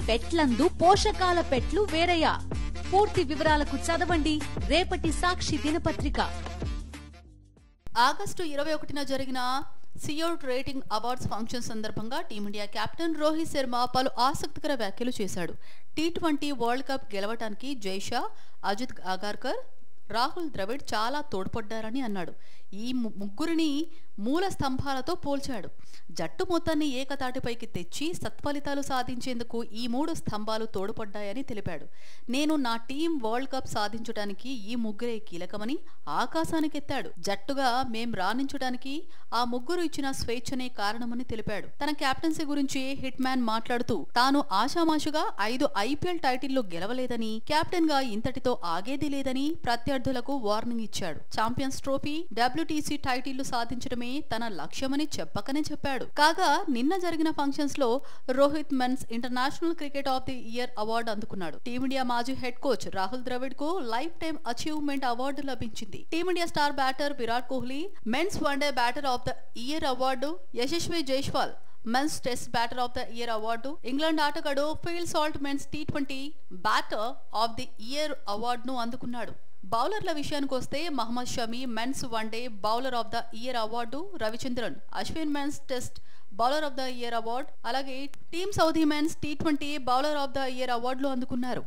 పెట్లందు పోషకాల పెట్లు వేరయ్యా? పూర్తి వివరాలకు చదవండి రేపటి సాక్షి దినపత్రిక. ఆగస్టు 21న జరిగిన సియోల్ రేటింగ్ అవార్డ్స్ ఫంక్షన్ సందర్భంగా టీమిండియా కెప్టెన్ రోహిత్ శర్మ పలు ఆసక్తికర వ్యాఖ్యలు చేశాడు. టీ20 వరల్డ్ కప్ గెలవడానికి జైషా, అజిత్ అగార్కర్, రాహుల్ ద్రవిడ్ చాలా తోడ్పడ్డారని అన్నాడు. ఈ ముగ్గురిని మూల స్తంభాలతో పోల్చాడు. జట్టు మొత్తాన్ని ఏకతాటిపైకి తెచ్చి సత్ఫలితాలు సాధించేందుకు ఈ 3 స్తంభాలు తోడ్పడ్డాయని తెలిపాడు. నేను నా టీం వరల్డ్ కప్ సాధించడానికి ఈ ముగ్గురే కీలకమని ఆకాశానికెత్తాడు. జట్టుగా మేం రాణించడానికి ఆ ముగ్గురు ఇచ్చిన స్వేచ్ఛనే కారణమని తెలిపాడు. తన కెప్టెన్సీ గురించి హిట్ మ్యాన్ మాట్లాడుతూ తాను ఆషామాషుగా 5 ఐపీఎల్ టైటిళ్లు గెలవలేదని, కెప్టెన్ గా ఇంతటితో ఆగేది లేదని ప్రత్యర్థులకు వార్నింగ్ ఇచ్చాడు. ఛాంపియన్స్ ట్రోఫీ, WTC టైటిళ్లు సాధించడమే తన లక్ష్యమని చెప్పకనే చెప్పాడు. కాగా నిన్న జరిగిన ఫంక్షన్స్ లో Rohit men's international cricket of the year award అందుకున్నాడు. టీమిండియా మాజీ హెడ్ కోచ్ రాహుల్ ద్రవిడ్ కు లైఫ్ టైమ్ అచీవ్మెంట్ అవార్డు లభించింది. Team India star batter Virat Kohli men's one day batter of the year award, Yashasvi Jaiswal men's test batter of the year award, England ఆటగాడు Phil Salt men's T20 batter of the year అవార్డును అందుకున్నాడు. బౌలర్ల విషయానికి వస్తే Mohammed Shami men's one day bowler of the year award, Ravichandran Ashwin men's test bowler of the year award, అలాగే Tim Southee men's T20 bowler of the year అవార్డులు అందుకున్నారు.